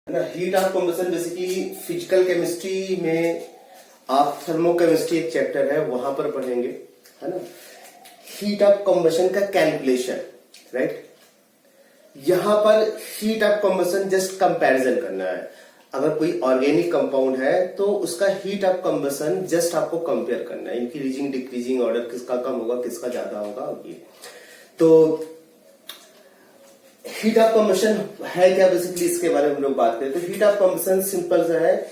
है ना। Heat of combustion basically physical chemistry में आप थर्मोकेमिस्ट्री एक चैप्टर है वहां पर पढ़ेंगे, है ना। हीट ऑफ कॉम्बसन का कैलकुलेशन, राइट। यहां पर heat of combustion just comparison करना है। अगर कोई ऑर्गेनिक कंपाउंड है तो उसका हीट ऑफ कॉम्बसन जस्ट आपको कंपेयर करना है, इंक्रीजिंग डिक्रीजिंग ऑर्डर, किसका कम होगा किसका ज्यादा होगा ये। तो हीट ऑफ कॉम्बसन है क्या, बेसिकली इसके बारे में हम लोग बात करें तो हीट ऑफ कॉम्बसन सिंपल सा है,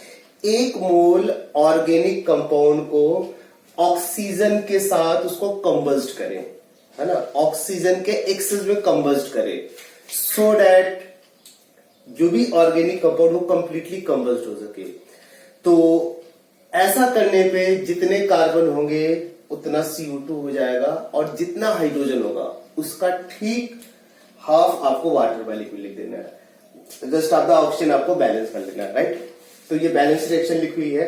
1 मोल ऑर्गेनिक कंपाउंड को ऑक्सीजन के साथ उसको कंबस्ट करें, है ना, ऑक्सीजन के एक्सेस में कंबस्ट करें, सो दैट जो भी ऑर्गेनिक कंपाउंड वो कंप्लीटली कंबस्ट हो सके। तो ऐसा करने पे जितने कार्बन होंगे उतना CO2 हो जाएगा और जितना हाइड्रोजन होगा उसका ठीक हाफ आपको वाटर मॉलिक्यूल लिख देना है। जस्ट आपका ऑक्सीजन आपको बैलेंस कर लेना है, राइट। तो ये बैलेंस रिएक्शन लिखी हुई है।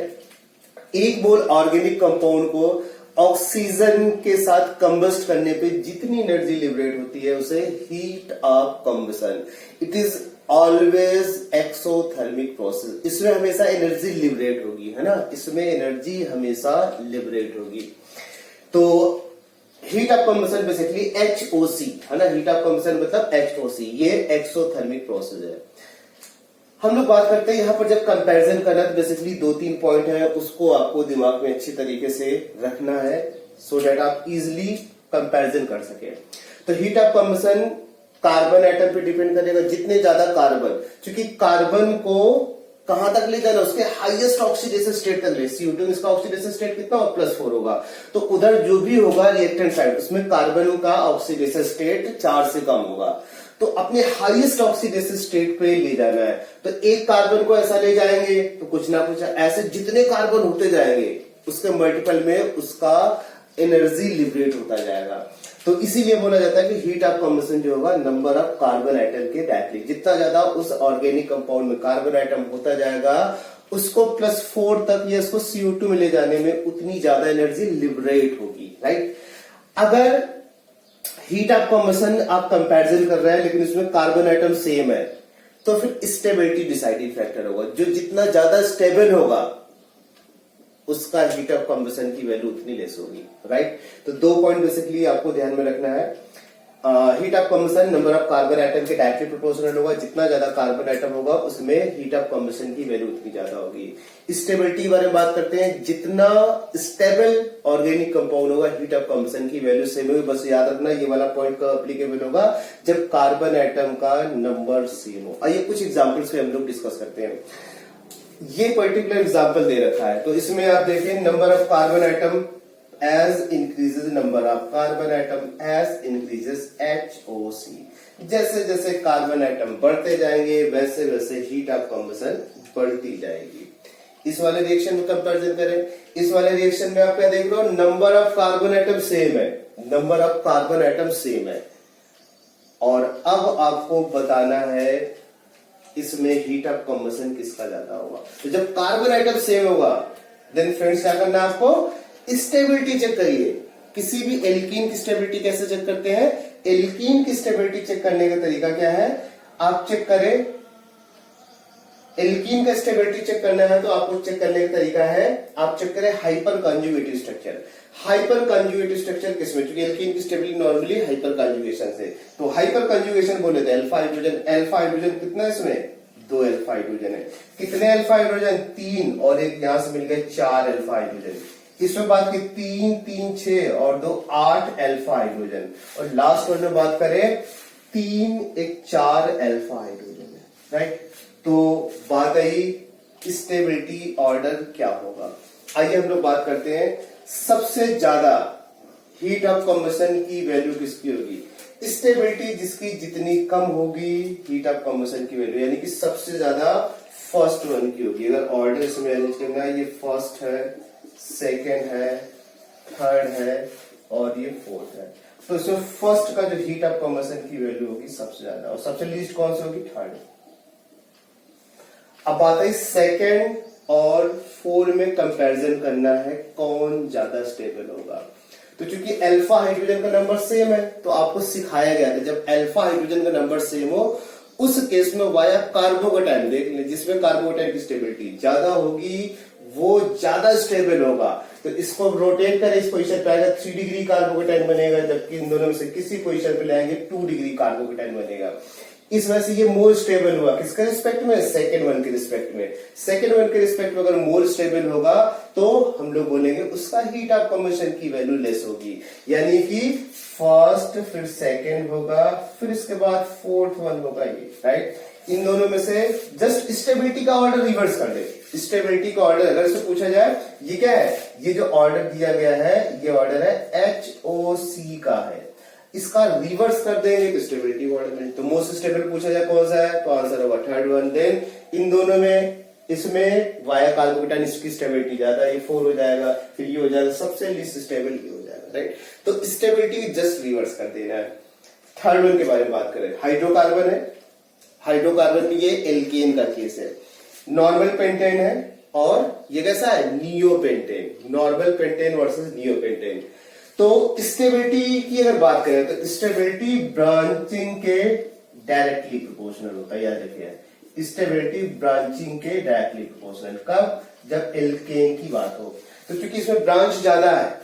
1 मोल ऑर्गेनिक कंपाउंड को ऑक्सीजन के साथ कंबस्ट करने पे जितनी एनर्जी लिबरेट होती है उसे heat of combustion. It is always exothermic process. इसमें हमेशा एनर्जी लिबरेट होगी, है ना, इसमें एनर्जी हमेशा लिबरेट होगी। तो heat of combustion basically HOC, है ना, हीट ऑफ कॉम्बसन मतलब HOC, ये एक्सोथर्मिक प्रोसेस है। हम लोग बात करते हैं यहां पर जब कंपैरिजन करना तो बेसिकली 2-3 पॉइंट है, उसको आपको दिमाग में अच्छी तरीके से रखना है सो दैट आप इजिली कंपैरिजन कर सके। तो heat of combustion carbon atom पे डिपेंड करेगा। जितने ज्यादा कार्बन, क्योंकि कार्बन को कहां तक ले जाना, उसके हाईएस्ट ऑक्सीडेशन स्टेट तक ले। CO2 इसका ऑक्सीडेशन स्टेट कितना होगा, +4 होगा। तो उधर जो भी होगा रिएक्टेंट साइड उसमें कार्बन का ऑक्सीडेशन स्टेट 4 से कम होगा। तो अपने हाईएस्ट ऑक्सीडेशन स्टेट पे ले जाना है। तो एक कार्बन को ऐसा ले जाएंगे तो कुछ ना कुछ ऐसे जितने कार्बन होते जाएंगे उसके मल्टीपल में उसका एनर्जी लिबरेट होता जाएगा। तो इसीलिए बोला जाता है कि हीट ऑफ कॉम्बसन जो होगा नंबर ऑफ कार्बन आइटम के डायरेक्टली, जितना ज्यादा उस ऑर्गेनिक कंपाउंड में कार्बन आइटम होता जाएगा उसको +4 तक या उसको CO2 में ले जाने में उतनी ज्यादा एनर्जी लिबरेट होगी, राइट। अगर हीट ऑफ कॉम्बसन आप कंपैरिजन कर रहे हैं लेकिन उसमें कार्बन आइटम सेम है तो फिर स्टेबिलिटी डिसाइडिंग फैक्टर होगा। जो जितना ज्यादा स्टेबल होगा उसका हीट ऑफ कॉम्बसन की वैल्यू उतनी लेस होगी, राइट। तो 2 पॉइंट बेसिकली आपको ध्यान में रखना है। Heat of combustion number of carbon item के डायरेक्टली प्रोपोर्शनल होगा। जितना ज्यादा कार्बन आइटम होगा उसमें हीट ऑफ कॉम्बसन की वैल्यू उतनी ज्यादा होगी। स्टेबिलिटी के बारे में बात करते हैं, जितना स्टेबल ऑर्गेनिक कंपाउंड होगा हीट ऑफ कॉम्बसन की वैल्यू सेम होगी। बस याद रखना ये वाला पॉइंट का एप्लीकेबल होगा जब कार्बन आइटम का नंबर सेम हो। आइए कुछ एग्जाम्पल्स पे हम लोग डिस्कस करते हैं। ये पर्टिकुलर एग्जाम्पल दे रखा है तो इसमें आप देखिए number of carbon item as increases number of carbon atom as increases HOC। जैसे जैसे कार्बन आइटम बढ़ते जाएंगे वैसे वैसे हीट ऑफ कॉम्बसन बढ़ती जाएगी। इस वाले रिएक्शन में कंपैरिजन करें, इस वाले रिएक्शन में आप क्या देख रहे हो, number of carbon item same है, number of carbon item same है। और अब आपको बताना है इसमें हीट ऑफ कॉम्बसन किसका ज्यादा होगा। तो जब कार्बन आइटम सेम होगा देन फ्रेंड्स क्या करना है आपको, स्टेबिलिटी चेक करिए। किसी भी एल्कीन की स्टेबिलिटी कैसे चेक करते हैं, एल्कीन की स्टेबिलिटी चेक करने का तरीका क्या है, आप चेक करें। एल्कीन का स्टेबिलिटी चेक करना है तो आपको चेक करने का तरीका है, आप चेक करें hyper conjugative structure. Hyper conjugative structure किसमें, क्योंकि एल्कीन की स्टेबिलिटी नॉर्मली हाइपर कंजुगेशन से, तो हाइपर कंजुगेशन बोले तो अल्फा हाइड्रोजन। अल्फा हाइड्रोजन कितना है इसमें, 2 अल्फा हाइड्रोजन है। कितने अल्फा हाइड्रोजन, 3, और एक यहां से मिल गए 4 अल्फा हाइड्रोजन। इसमें बात की 3, 3, 6 और 2 8 अल्फा हाइड्रोजन। और लास्ट वन में बात करें 3, 1, 4 अल्फा हाइड्रोजन है, राइट। तो बात आई स्टेबिलिटी ऑर्डर क्या होगा। आइए हम लोग बात करते हैं सबसे ज्यादा हीट ऑफ कॉम्बसन की वैल्यू किसकी होगी। स्टेबिलिटी जिसकी जितनी कम होगी हीट ऑफ कॉम्बसन की वैल्यू यानी कि सबसे ज्यादा फर्स्ट वन की होगी। अगर ऑर्डर इसमें अरेंज करना है, ये फर्स्ट है, सेकेंड है, थर्ड है और ये फोर्थ है। तो इसमें फर्स्ट का जो हीट ऑफ कॉम्बसन की वैल्यू होगी सबसे ज्यादा, और सबसे लीस्ट कौन सी होगी, थर्ड। अब बात है सेकेंड और 4 में कंपैरिजन करना है कौन ज्यादा स्टेबल होगा। तो चूंकि अल्फा हाइड्रोजन का नंबर सेम है तो आपको सिखाया गया था जब अल्फा हाइड्रोजन का नंबर सेम हो उस केस में वाया कार्बोकेटाइन देख लें, जिसमें कार्बोकेटाइन की स्टेबिलिटी ज्यादा होगी वो ज्यादा स्टेबल होगा। तो इसको रोटेट करें, इस पोजीशन पे आएगा 3 डिग्री कार्बोकेटाइन बनेगा, जबकि इन दोनों में से किसी पोजीशन पे लाएंगे 2 डिग्री कार्बोकेटाइन बनेगा। इस वजह से ये मोर स्टेबल हुआ किसके रिस्पेक्ट में, सेकेंड वन के रिस्पेक्ट में। सेकेंड वन के रिस्पेक्ट में अगर मोर स्टेबल होगा तो हम लोग बोलेंगे उसका हीट ऑफ कंबशन की वैल्यू लेस होगी, यानी कि फर्स्ट फिर सेकेंड होगा, फिर इसके बाद फोर्थ वन होगा ये, राइट। इन दोनों में से जस्ट स्टेबिलिटी का ऑर्डर रिवर्स कर दे। स्टेबिलिटी का ऑर्डर अगर इससे पूछा जाए, ये क्या है, ये जो ऑर्डर दिया गया है ये ऑर्डर है HOC का है, इसका रिवर्स कर देंगे तो स्टेबिलिटी ऑर्डर में। तो मोस्ट स्टेबल पूछा जाए कौन सा है, तो आंसर होगा थर्ड वन। देन इन दोनों में इसमें वाया कार्बोकेटाइन इसकी स्टेबिलिटी ज्यादा, ये 4 हो जाएगा, फिर ये हो जाएगा, सबसे लीस्ट स्टेबल ये हो जाएगा, राइट। तो स्टेबिलिटी जस्ट रिवर्स कर देना है। थर्ड वन के बारे में बात करें, हाइड्रोकार्बन है, हाइड्रोकार्बन में ये एल्केन का केस है, नॉर्मल पेंटेन है, और ये कैसा है, neopentane, normal pentane versus neopentane. तो स्टेबिलिटी की अगर बात करें तो स्टेबिलिटी ब्रांचिंग के डायरेक्टली प्रोपोर्शनल होता है, याद रखिए, स्टेबिलिटी ब्रांचिंग के डायरेक्टली प्रोपोर्शनल। कब, जब एल्केन की बात हो। तो क्योंकि इसमें ब्रांच ज्यादा है,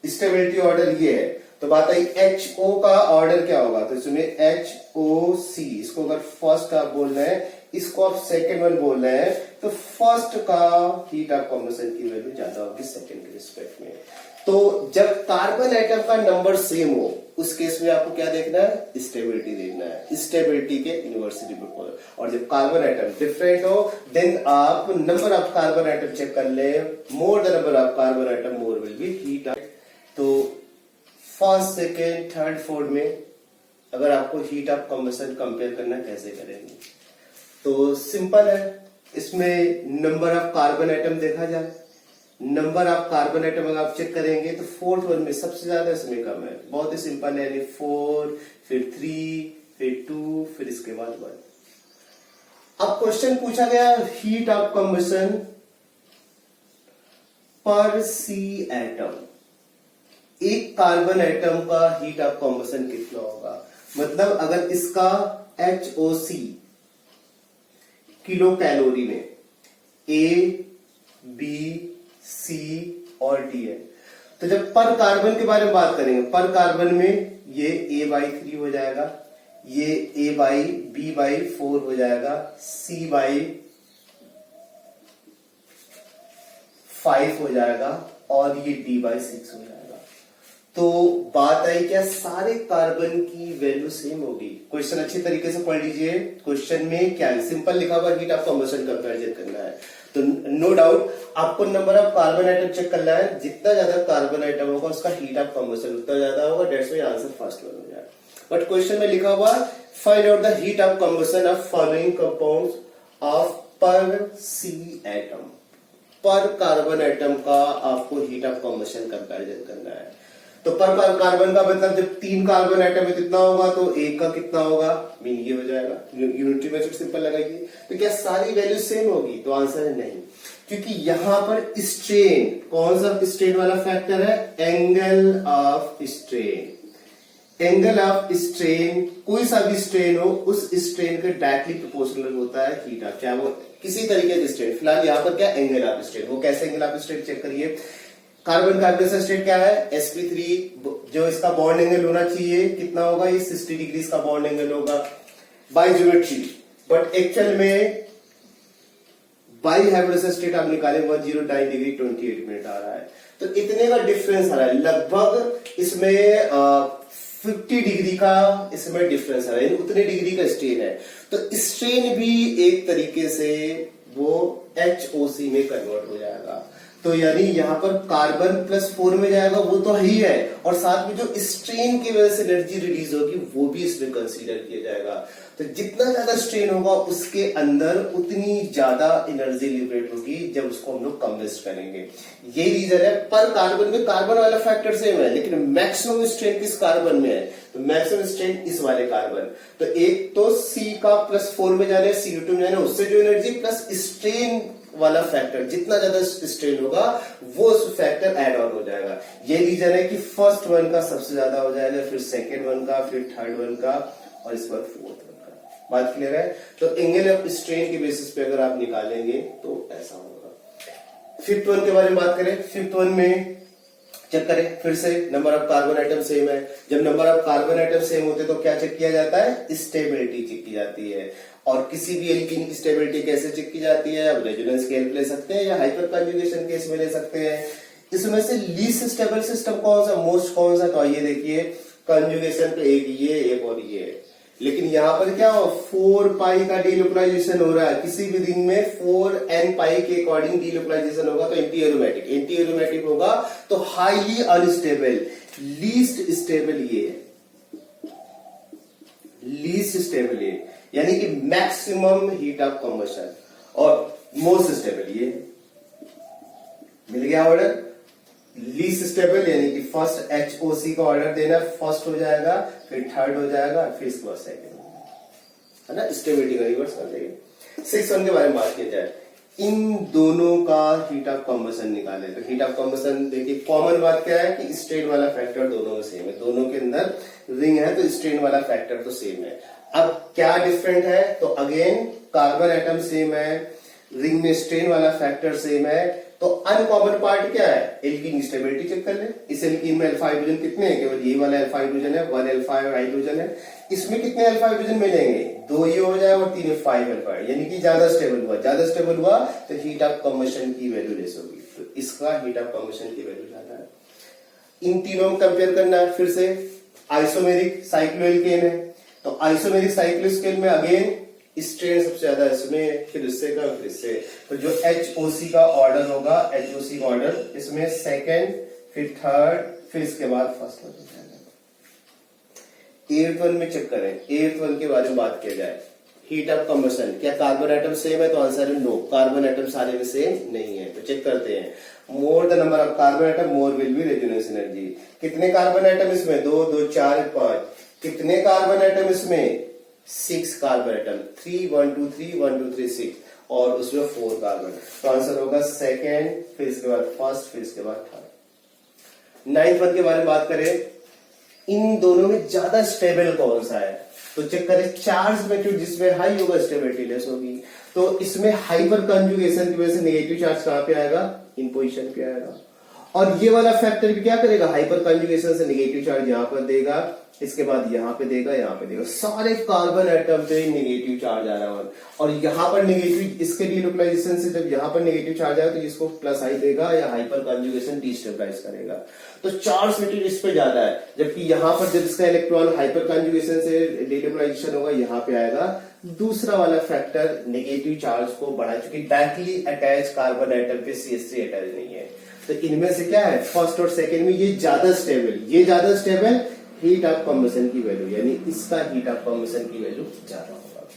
स्टेबिलिटी ऑर्डर ये है, तो बात आई HO का ऑर्डर क्या होगा, तो इसमें HOC, इसको अगर फर्स्ट आप बोल रहे हैं, इसको आप सेकेंड वन बोल रहे हैं, तो फर्स्ट का हीट ऑफ कंबशन की वैल्यू ज्यादा होगी सेकेंड के रिस्पेक्ट में। तो जब कार्बन एटम का नंबर सेम हो उस केस में आपको क्या देखना है, स्टेबिलिटी देखना है, स्टेबिलिटी के इनवर्सली प्रोपोर्शनल। और जब कार्बन एटम डिफरेंट हो देन आप number of carbon atom check कर ले, more the number of carbon atom more will be heat. तो फर्स्ट सेकेंड थर्ड फोर्थ में अगर आपको हीट ऑफ कंबशन कंपेयर करना कैसे करेंगे, तो सिंपल है, इसमें नंबर ऑफ कार्बन एटम देखा जाए, नंबर ऑफ कार्बन एटम अगर आप चेक करेंगे तो फोर्थ वन में सबसे ज्यादा, इसमें कम है। बहुत ही सिंपल है, यानी 4 फिर 3 फिर 2 फिर इसके बाद 1। अब क्वेश्चन पूछा गया हीट ऑफ कंबशन पर C एटम, एक कार्बन एटम का हीट ऑफ कंबशन कितना होगा, मतलब अगर इसका HOC किलो कैलोरी में A, B, C और D है, तो जब पर कार्बन के बारे में बात करेंगे, पर कार्बन में ये A/3 हो जाएगा, ये B/4 हो जाएगा, C/5 हो जाएगा, और ये D/6 हो जाएगा। तो बात आई क्या, सारे कार्बन की वैल्यू सेम होगी। क्वेश्चन अच्छी तरीके से पढ़ लीजिए, क्वेश्चन में क्या है, सिंपल लिखा हुआ हीट ऑफ कंबशन कंपैरिजन करना है। तो नो डाउट आपको number of carbon atom check करना है, जितना ज्यादा कार्बन आइटम होगा उसका हीट ऑफ कंबशन उतना ज्यादा होगा, that's why answer first one हो जाएगा। बट क्वेश्चन में लिखा हुआ find out the heat of combustion of following compounds of पर C एटम, पर कार्बन एटम का आपको हीट ऑफ कंबशन कंपैरिजन करना है। तो पर कार्बन का मतलब जब 3 कार्बन एटम में कितना होगा, तो एक का कितना होगा, मीन ये हो जाएगा, यूनिटरी मेथड सिंपल लगाइए। तो क्या सारी वैल्यू सेम होगी, तो आंसर है नहीं, क्योंकि यहां पर स्ट्रेन, कौन सा स्ट्रेन वाला फैक्टर है, angle of strain. Angle of strain, कोई सा भी स्ट्रेन हो उस स्ट्रेन के डायरेक्टली प्रोपोर्शनल होता है हीट ऑफ, चाहे वो किसी तरीके की स्ट्रेन। फिलहाल यहाँ पर क्या एंगल ऑफ स्ट्रेन, वो कैसे एंगल ऑफ स्ट्रेन चेक करिए। कार्बन का एब्रेसिव स्टेट क्या है, sp3, जो इसका बॉन्ड एंगल होना चाहिए कितना होगा, ये 60 डिग्री का बॉन्ड एंगल होगा बाय ज्योमेट्री, बट एक्चुअल में बाई हाइब्रिड स्टेट आप निकाले 109 डिग्री 28 मिनट आ रहा है। तो इतने का डिफरेंस आ रहा है, लगभग इसमें 50 डिग्री का इसमें डिफरेंस आ रहा है, उतने डिग्री का स्ट्रेन है। तो स्ट्रेन भी एक तरीके से वो HOC में कन्वर्ट हो जाएगा। तो यानी यहाँ पर कार्बन +4 में जाएगा, वो तो ही है, और साथ में जो स्ट्रेन की वजह से एनर्जी रिलीज होगी वो भी इसमें कंसीडर किया जाएगा। तो जितना ज्यादा स्ट्रेन होगा उसके अंदर उतनी ज्यादा एनर्जी लिबरेट होगी जब उसको हम लोग कम्बस्ट करेंगे। यही रीजन है, पर कार्बन में कार्बन वाला फैक्टर सेम है, लेकिन मैक्सिमम स्ट्रेन किस कार्बन में है, तो मैक्सिमम स्ट्रेन इस वाले कार्बन। तो एक तो C का +4 में जाने, CO2 में जाने, उससे जो एनर्जी प्लस स्ट्रेन वाला फैक्टर, जितना ज्यादा स्ट्रेन होगा वो उस फैक्टर ऐड ऑन हो जाएगा। ये रीजन है कि फर्स्ट वन का सबसे ज्यादा हो जाएगा, फिर सेकेंड वन का, फिर थर्ड वन का, और इस बार फोर्थ वन का। बात क्लियर है? तो एंगल ऑफ स्ट्रेन के बेसिस पे अगर आप निकालेंगे तो ऐसा होगा। फिफ्थ वन के बारे में बात करें, फिफ्थ वन में चेक करें फिर से, number of carbon item same है। जब number of carbon item same होते तो क्या चेक किया जाता है? स्टेबिलिटी चेक की जाती है। और किसी भी एल्कीन की स्टेबिलिटी कैसे चेक की जाती है? अब रेजोनेंस की हेल्प ले सकते हैं या हाइपर कंजुगेशन केस में ले सकते हैं। इसमें से लीस्ट स्टेबल सिस्टम कौन सा, मोस्ट कौन सा? तो ये देखिए कंजुगेशन पे एक और ये, लेकिन यहां पर क्या हो, 4 पाई का डीलोकलाइजेशन हो रहा है। किसी भी रिंग में 4n पाई के अकॉर्डिंग डीलोकलाइजेशन होगा तो एंटी एरोमेटिक होगा तो हाईली अनस्टेबल। लीस्ट स्टेबल ये है, लीस्ट स्टेबल ये, यानी कि मैक्सिमम हीट ऑफ कंबशन, और मोस्ट स्टेबल ये। मिल गया ऑर्डर? लीस्ट स्टेबल यानी कि फर्स्ट HOC का ऑर्डर देना, फर्स्ट हो जाएगा, फिर थर्ड हो जाएगा, फिर इसके बाद सेकंड, है ना? स्टेबिलिटी का रिवर्स कर देंगे। 6 वन के बारे में बात की जाए, इन दोनों का हीट ऑफ कंबशन निकाले तो हीट ऑफ कंबशन देखिए, कॉमन बात क्या है कि स्ट्रेन वाला फैक्टर दोनों में सेम है, दोनों के अंदर रिंग है तो स्ट्रेन वाला फैक्टर तो सेम है। अब क्या डिफरेंट है? तो अगेन कार्बन एटम सेम है, रिंग में स्ट्रेन वाला फैक्टर सेम है, तो अनकॉमन पार्ट क्या है? एल्कीन स्टेबिलिटी चेक कर ले। इस एल्कीन में अल्फा हाइड्रोजन कितने हैं? केवल ये वाला अल्फा हाइड्रोजन है, 1 अल्फा हाइड्रोजन है। इसमें कितने अल्फा हाइड्रोजन मिलेंगे? 2 ये हो जाए और 3 5 अल्फा, यानी कि ज्यादा स्टेबल हुआ तो हीट ऑफ कंबशन की वैल्यू लेस होगी, तो इसका हीट ऑफ कंबशन की वैल्यू ज्यादा है। इन तीनों में कंपेयर करना है फिर से। आइसोमेरिक साइक्लोएल्केन है तो आइसोमेरिक साइक्लोस्केल में अगेन स्ट्रेन सबसे ज्यादा इसमें, फिर इससे का, फिर इससे, तो जो HOC का ऑर्डर होगा, HOC का ऑर्डर इसमें सेकंड, फिर थर्ड, फिर इसके बाद फर्स्ट हो जाएगा। 8th वन में चेक करें, 8th वन के बारे में बात किया जाए, हीट ऑफ कंबशन, क्या कार्बन एटम सेम है? तो आंसर है नो, कार्बन एटम सारे में सेम नहीं है। तो चेक करते हैं, मोर the number of carbon atom more will B resonance energy. कितने कार्बन एटम इसमें? 2 2 4 5। कितने कार्बन एटम इसमें? 6 कार्बन एटम, 3 1 2 3 1 2 3 6, और उसमें 4 कार्बन। तो आंसर होगा सेकेंड, फिर इसके बाद फर्स्ट, फिर इसके बाद थर्ड। 9th वन के बारे में बात करें, इन दोनों में ज्यादा स्टेबल कौन सा है? तो चेक करें, चार्ज मैग्नीट्यूड जिसमें हाई होगा स्टेबिलिटी लेस होगी, तो इसमें हाइपर कंजुगेशन की वजह से नेगेटिव चार्ज कहां पे आएगा? इन पोजीशन पे आएगा। और ये वाला फैक्टर भी क्या करेगा? हाइपर कंजुगेशन से नेगेटिव चार्ज यहां पर देगा, इसके बाद यहां पे देगा, यहां पे देगा, सारे कार्बन एटम पे नेगेटिव चार्ज आ रहा है। और यहां पर नेगेटिव, इसके डीलोकलाइजेशन से जब यहां पर नेगेटिव चार्ज आया तो इसको प्लस आई देगा या हाइपर कंजुगेशन डिस्टेबलाइज करेगा, तो चार्ज मैग्नीट्यूड इस पे ज्यादा है। जबकि यहां पर जब इसका इलेक्ट्रॉन हाइपर कंजुगेशन से डीलोकलाइजेशन होगा, यहां पे आएगा, दूसरा वाला फैक्टर नेगेटिव चार्ज को बढ़ाए, क्योंकि डायरेक्टली अटैच कार्बन एटम पे CH3 अटैच नहीं है। तो इनमें से क्या है, फर्स्ट और सेकेंड में ये ज्यादा स्टेबल, हीट ऑफ कंबशन की वैल्यू, यानी इसका हीट ऑफ कंबशन की वैल्यू ज्यादा होगा।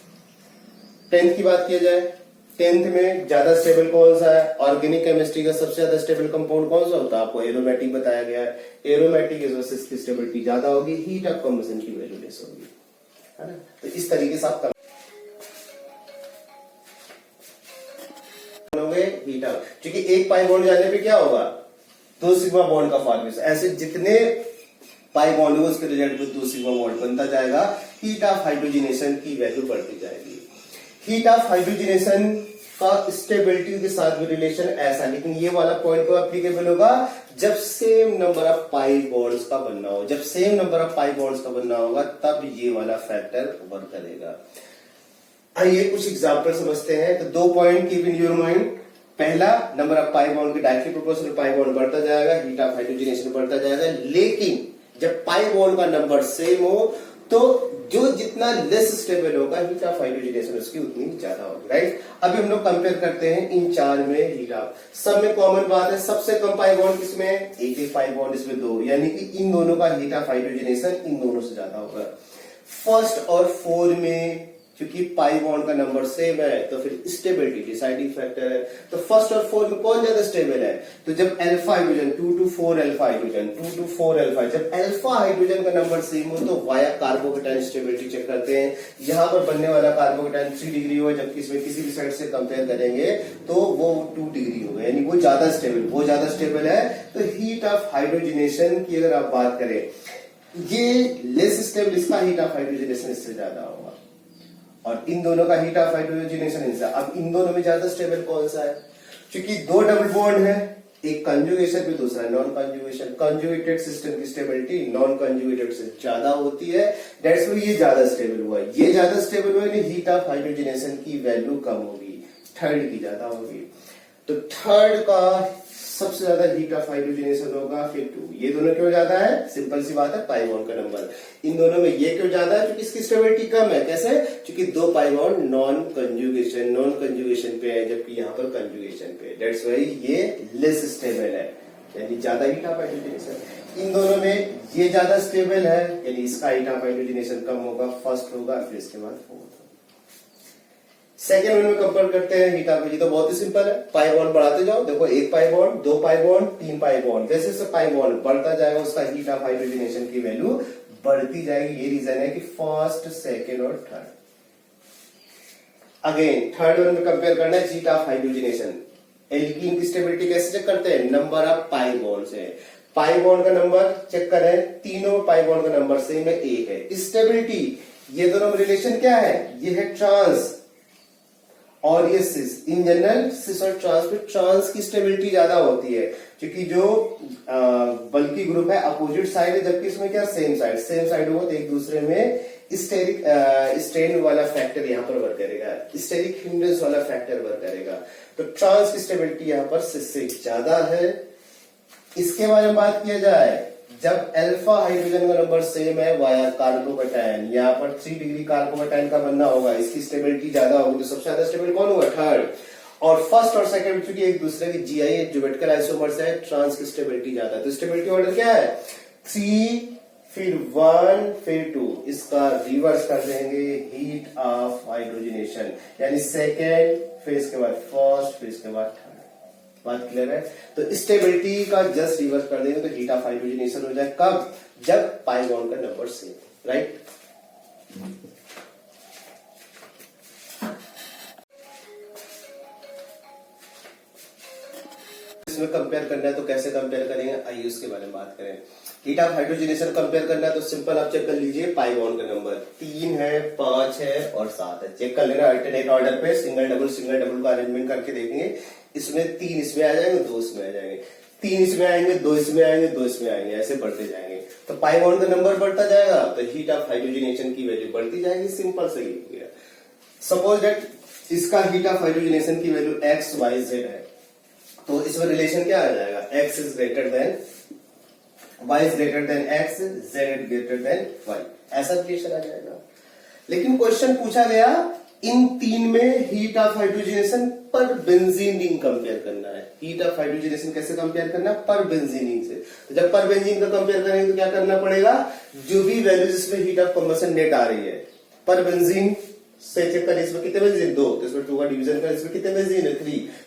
10th की बात किया जाए, 10th में ज्यादा स्टेबल कौन सा है? ऑर्गेनिक केमिस्ट्री का सबसे ज्यादा स्टेबल कंपाउंड कौन सा होता है? आपको एरोमेटिक बताया गया है। एरोमेटिक इस वजह से इसकी स्टेबिलिटी ज्यादा होगी, हीट ऑफ कंबशन की वैल्यू लेस होगी, है ना? तो इस तरीके से आप हीट ऑफ, क्योंकि एक पाई बॉन्ड जाने पे क्या होगा? 2 सिग्मा बॉन्ड का फॉर्मेशन, ऐसे जितने पाई बॉन्ड हो उसके रिजल्ट में 2 सिग्मा बॉन्ड बनता जाएगा, हीट ऑफ हाइड्रोजनेशन की वैल्यू बढ़ती जाएगी। हीट ऑफ हाइड्रोजनेशन का स्टेबिलिटी के साथ भी रिलेशन ऐसा, लेकिन ये वाला पॉइंट को एप्लीकेबल होगा जब same number of pi bonds का बनना हो। जब same number of pi bonds का बनना होगा तब ये वाला फैक्टर वर्क करेगा। आइए कुछ एग्जांपल समझते हैं। तो 2 point keep in your mind. पहला, नंबर ऑफ पाई बॉन्ड के डायरेक्टली प्रोपोर्शनल पाई बॉन्ड बढ़ता जाएगा, हीट ऑफ हाइड्रोजनेशन बढ़ता जाएगा, लेकिन जब पाई बॉन्ड का नंबर सेम हो तो जो जितना लेस स्टेबल होगा हीट ऑफ हाइड्रोजनेशन उसकी उतनी ज्यादा होगी, राइट? अभी हम लोग कंपेयर करते हैं इन 4 में हीट ऑफ। सब में कॉमन बात है, सबसे कम पाई बॉन्ड किसमें? एक पाई बॉन्ड, इसमें 2, यानी कि इन दोनों का हीट ऑफ हाइड्रोजनेशन इन दोनों से ज्यादा होगा। फर्स्ट और 4 में क्योंकि पाई बॉन्ड का नंबर सेम है तो फिर स्टेबिलिटी डिसाइडिंग फैक्टर है। तो फर्स्ट और 4 में कौन ज्यादा स्टेबल है? तो जब alpha hydrogen 2 to 4 alpha hydrogen 2 to 4 alpha, जब अल्फा हाइड्रोजन का नंबर सेम हो तो वाया कार्बोकेटाइन स्टेबिलिटी चेक करते हैं। यहां पर बनने वाला कार्बोकेटाइन 3 डिग्री हो, जबकि इसमें किसी भी साइड से कंपेयर करेंगे तो वो 2 डिग्री होगा, यानी वो ज्यादा स्टेबल है। तो हीट ऑफ हाइड्रोजनेशन की अगर आप बात करें, ये लेस स्टेबल, इसका हीट ऑफ हाइड्रोजनेशन इससे ज्यादा होगा। और इन दोनों का हीट ऑफ हाइड्रोजनेशन इनसे। अब इन दोनों में ज्यादा स्टेबल कौन सा है? क्योंकि दो डबल बॉन्ड है, एक कंजुगेशन पे दूसरा नॉन कंजुगेशन। कंजुगेटेड सिस्टम की स्टेबिलिटी नॉन कंजुगेटेड से ज्यादा होती है, दैट्स व्हाई ये ज्यादा स्टेबल हुआ है। ये ज्यादा स्टेबल हुआ है, हीट ऑफ हाइड्रोजनेशन की वैल्यू कम होगी, थर्ड की ज्यादा होगी। तो थर्ड का सबसे ज्यादा हीट ऑफ हाइड्रोजनेशन होगा, फिर 2। ये दोनों क्यों ज्यादा है? सिंपल सी बात है, पाई बॉन्ड का नंबर। इन दोनों में ये क्यों ज्यादा है? क्योंकि इसकी स्टेबिलिटी कम है। कैसे? क्योंकि दो पाई बॉन्ड नॉन कंजुगेशन पे है, जबकि यहाँ पर कंजुगेशन पे है, दैट्स व्हाई ये लेस स्टेबल है, यानी ज्यादा हीट ऑफ हाइड्रोजनेशन। इन दोनों में ये ज्यादा स्टेबल है, यानी इसका हीट ऑफ हाइड्रोजनेशन कम होगा, फर्स्ट होगा, फिर इसके बाद फोर्थ। सेकेंड में कंपेयर करते हैं हीट ऑफ, तो बहुत ही सिंपल है, पाई बॉन्ड बढ़ाते जाओ। देखो, एक पाई बॉन्ड, दो पाई बॉन्ड, तीन पाई बॉन्ड, जैसे जैसे पाई बॉन्ड बढ़ता जाएगा उसका हीट ऑफ हाइड्रोजनेशन की वैल्यू बढ़ती जाएगी। ये रीजन है कि फर्स्ट, सेकेंड और थर्ड। अगेन थर्ड वन में कंपेयर करना है हीट ऑफ हाइड्रोजनेशन। एल्कीन की स्टेबिलिटी कैसे चेक करते हैं? नंबर ऑफ पाई बॉन्ड से। पाई बॉन्ड का नंबर चेक करें, तीनों पाई बॉन्ड का नंबर सेम है, एक है। स्टेबिलिटी, ये दोनों रिलेशन क्या है? ये है ट्रांस और ये सिस। इन जनरल सिस और ट्रांस में ट्रांस की स्टेबिलिटी ज्यादा होती है, क्योंकि जो बल्कि ग्रुप है अपोजिट साइड है, जबकि इसमें क्या सेम साइड होगा, तो एक दूसरे में स्टेरिक स्ट्रेन वाला फैक्टर यहाँ पर वर्क करेगा, स्टेरिक हिंड्रेंस वाला फैक्टर वर्क करेगा। तो ट्रांस की स्टेबिलिटी यहाँ पर सिस से ज्यादा है। इसके बारे में बात किया जाए, जब अल्फा हाइड्रोजन का नंबर सेम है वाया कार्बोकैटायन, यहाँ पर 3 डिग्री कार्बोकैटायन का बनना होगा, इसकी स्टेबिलिटी ज्यादा होगी, तो सबसे ज्यादा स्टेबल कौन होगा? थर्ड। और फर्स्ट और सेकंड चूंकि एक दूसरे की जीआई ज्योमेट्रिकल आइसोमर्स है, ट्रांस की स्टेबिलिटी ज्यादा है। तो स्टेबिलिटी ऑर्डर क्या है? 3, फिर 1, फिर 2। इसका रिवर्स कर देंगे, हीट ऑफ हाइड्रोजनेशन, यानी सेकेंड, फिर इसके बाद फर्स्ट, फिर इसके बाद थर्ड। बात क्लियर है? तो स्टेबिलिटी का जस्ट रिवर्स कर देंगे तो हीट ऑफ हाइड्रोजनेशन हो जाए। कब? जब पाई बॉन्ड का नंबर सेम, राइट? इसमें कंपेयर करना है तो कैसे कंपेयर करेंगे, आइए उसके बारे में बात करें। हीट ऑफ हाइड्रोजनेशन कंपेयर करना है तो सिंपल आप चेक कर लीजिए, पाई बॉन्ड का नंबर 3 है, 5 है और 7 है। चेक कर लेना अल्टरनेट ऑर्डर पे, सिंगल डबल का अरेंजमेंट करके देखेंगे। इसमें 3 इसमें आ जाएंगे, 2 इसमें आ जाएंगे, 3 इसमें आएंगे, 2 इसमें आएंगे, 2 इसमें आएंगे, ऐसे बढ़ते जाएंगे। तो पाई बॉन्ड का नंबर बढ़ता जाएगा तो हीट ऑफ हाइड्रोजनेशन की वैल्यू बढ़ती जाएगी। सिंपल से ही हो गया। सपोज दैट इसका हीट ऑफ हाइड्रोजनेशन की वैल्यू एक्स वाई जेड है, तो इसमें रिलेशन क्या आ जाएगा? X is greater than Y is greater than X, Z is greater than Y, ऐसा रिलेशन आ जाएगा। लेकिन क्वेश्चन पूछा गया इन 3 में हीट ऑफ हाइड्रोजनेशन पर बेंजीन रिंग कंपेयर करना है। हीट ऑफ हाइड्रोजनेशन कैसे कंपेयर करना है? पर बेंजीन रिंग से। तो जब पर बेंजीन का कंपेयर करेंगे तो क्या करना पड़ेगा? जो भी वैल्यूज इसमें हीट ऑफ कंबशन नेट आ रही है, पर बेंजीन से चेक करें, इसमें कितने बेंजीन? 2, तो इसमें 2 का डिवीजन करें, इसमें कितने बेंजीन है?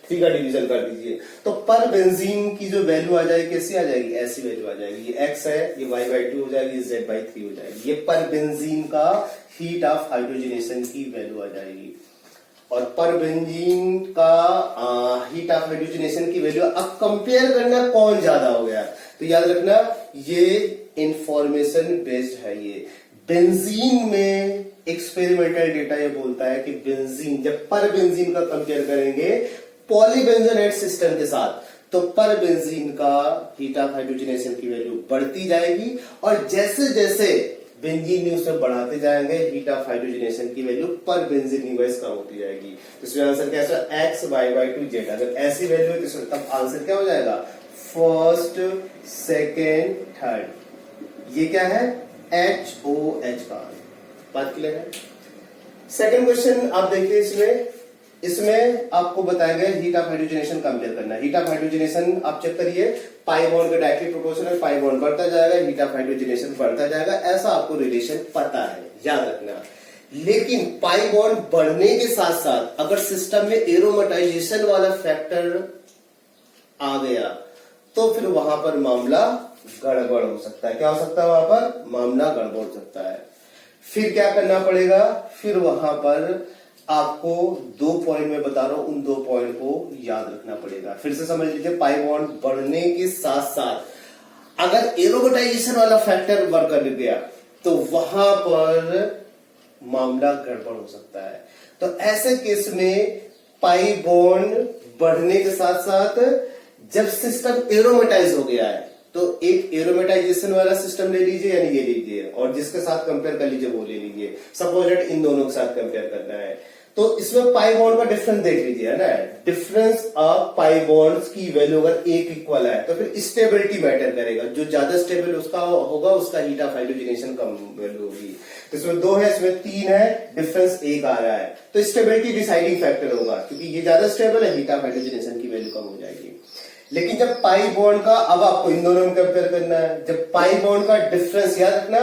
3 का डिवीजन कर दीजिए। तो पर बेंजीन की जो वैल्यू आ जाएगी कैसी आ जाएगी? ऐसी वैल्यू आ जाएगी। ये x है, ये y/2 हो जाएगी, z/3 हो जाएगी। ये पर बेंजीन का हीट ऑफ हाइड्रोजनेशन की वैल्यू आ जाएगी। और पर बेंजीन का हीट ऑफ हाइड्रोजनेशन की वैल्यू। अब कंपेयर करना कौन ज्यादा हो गया, तो याद रखना ये इंफॉर्मेशन बेस्ड है। ये बेंजीन में एक्सपेरिमेंटल डेटा ये बोलता है कि बेंजीन, जब पर बेंजीन का कंपेयर करेंगे पॉलीबेंजोनेट सिस्टम के साथ, तो पर बेंजीन का हीट ऑफ हाइड्रोजनेशन की वैल्यू बढ़ती जाएगी। और जैसे जैसे बेंजीन उसमें बढ़ाते जाएंगे हीट ऑफ हाइड्रोजनेशन की वैल्यू पर बेंजीन वाइज कम होती जाएगी। तो इसमें आंसर क्या है? X y/2 Z. अगर ऐसी वैल्यू है तो तब आंसर क्या हो जाएगा? First, second, third. ये क्या है? HOH का। बात क्लियर है? सेकेंड क्वेश्चन आप देखिए, इसमें आपको बताया गया हीट ऑफ हाइड्रोजनेशन कंपेयर करना है। हीट ऑफ हाइड्रोजनेशन आप चेक करिए, पाई बॉन्ड का डायरेक्टली प्रोपोर्शनल, पाई बॉन्ड बढ़ता जाएगा, हीट ऑफ हाइड्रोजनेशन बढ़ता जाएगा, ऐसा आपको रिलेशन पता है, याद रखना। लेकिन पाई बॉन्ड बढ़ने के साथ साथ अगर सिस्टम में एरोमेटाइजेशन वाला फैक्टर आ गया तो फिर वहां पर मामला गड़बड़ हो सकता है। क्या हो सकता है? वहां पर मामला गड़बड़ हो सकता है। फिर क्या करना पड़ेगा? फिर वहां पर आपको 2 पॉइंट में बता रहा हूं, उन 2 पॉइंट को याद रखना पड़ेगा। फिर से समझ लीजिए, पाई बॉन्ड बढ़ने के साथ साथ अगर एरोमेटाइजेशन वाला फैक्टर वर्क कर गया तो वहां पर मामला गड़बड़ हो सकता है। तो ऐसे केस में पाई बॉन्ड बढ़ने के साथ साथ जब सिस्टम एरोमेटाइज हो गया है, तो एक एरोमेटाइजेशन वाला सिस्टम ले लीजिए, यानी ये लीजिए, और जिसके साथ कंपेयर कर लीजिए वो ले लीजिए। सपोज दैट इन दोनों के साथ कंपेयर करना है, तो इसमें पाई बॉन्ड का डिफरेंस देख लीजिए, है ना। डिफरेंस ऑफ पाई बॉन्ड्स की वैल्यू अगर एक इक्वल है तो फिर स्टेबिलिटी मैटर करेगा। जो ज्यादा स्टेबल उसका होगा, उसका heat of hydrogenation come value होगी। तो इसमें 2 है, इसमें 3 है, डिफरेंस 1 आ रहा है, तो स्टेबिलिटी डिसाइडिंग फैक्टर होगा, क्योंकि ये ज्यादा स्टेबल है, हीट ऑफ हाइड्रोजनेशन की वैल्यू कम हो जाएगी। लेकिन जब पाई बॉन्ड का, अब आपको इन दोनों में कंपेयर करना है, जब पाई बॉन्ड का डिफरेंस, याद रखना,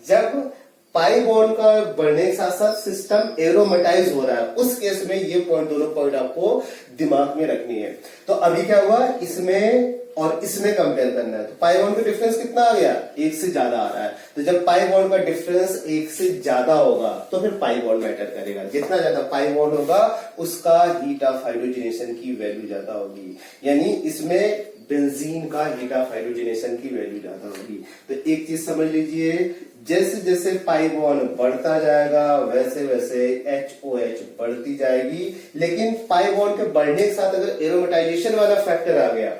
जब पाई बॉन्ड का बढ़ने के साथ साथ सिस्टम एरोमेटाइज हो रहा है, उस केस में ये पॉइंट, दोनों पॉइंट आपको दिमाग में रखनी है। तो अभी क्या हुआ, इसमें और इसमें कंपेयर करना है, तो पाई बॉन्ड का डिफरेंस कितना आ गया, 1 से ज्यादा आ रहा है। तो जब पाई बॉन्ड का डिफरेंस 1 से ज्यादा होगा तो फिर पाई बॉन्ड मैटर करेगा। जितना ज्यादा पाई बॉन्ड होगा उसका हीट ऑफ हाइड्रोजनेशन की वैल्यू ज्यादा होगी, यानी इसमें बेंजीन का हीट ऑफ हाइड्रोजनेशन की वैल्यू ज्यादा होगी। तो एक चीज समझ लीजिए, जैसे जैसे पाई बॉन्ड बढ़ता जाएगा वैसे वैसे HOH बढ़ती जाएगी। लेकिन पाई बॉन्ड के बढ़ने के साथ अगर एरोमेटाइजेशन वाला फैक्टर आ गया,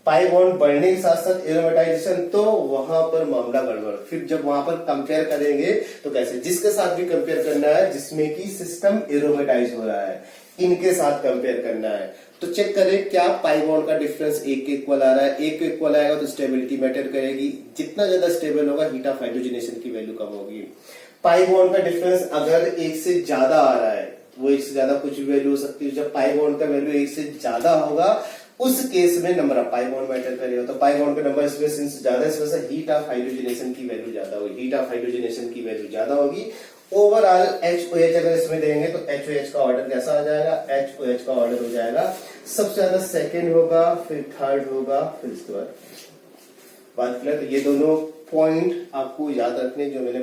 पाई बॉन्ड बढ़ने के साथ साथ एरोमेटाइजेशन, तो वहां पर मामला गड़बड़। फिर जब वहां पर कंपेयर करेंगे तो कैसे, जिसके साथ भी कंपेयर करना है जिसमें कि सिस्टम एरोमेटाइज हो रहा है, इनके साथ कंपेयर करना है। तो चेक करें क्या पाई बॉन्ड का डिफरेंस 1 के इक्वल आ रहा है। 1 के इक्वल आएगा तो स्टेबिलिटी मैटर करेगी, जितना ज्यादा स्टेबल होगा हीट ऑफ हाइड्रोजनेशन की वैल्यू कम होगी। पाई बॉन्ड का डिफरेंस अगर 1 से ज्यादा आ रहा है, वो 1 से ज्यादा कुछ भी वैल्यू हो सकती है, जब पाई बॉन्ड का वैल्यू 1 से ज्यादा होगा उस केस में number of pi bond matter करेगा। तो पाई बॉन्ड का नंबर इसमें सिंस ज्यादा, इस वजह से हीट ऑफ हाइड्रोजनेशन की वैल्यू ज्यादा होगी, हीट ऑफ हाइड्रोजनेशन की वैल्यू ज्यादा होगी। ओवरऑल HOH अगर इसमें देंगे तो HOH का ऑर्डर कैसा आ जाएगा, HOH का ऑर्डर हो जाएगा सबसे ज्यादा सेकंड होगा, फिर थर्ड होगा, फिर इसके बाद बात करें। तो ये दोनों पॉइंट आपको याद रखने जो मैंने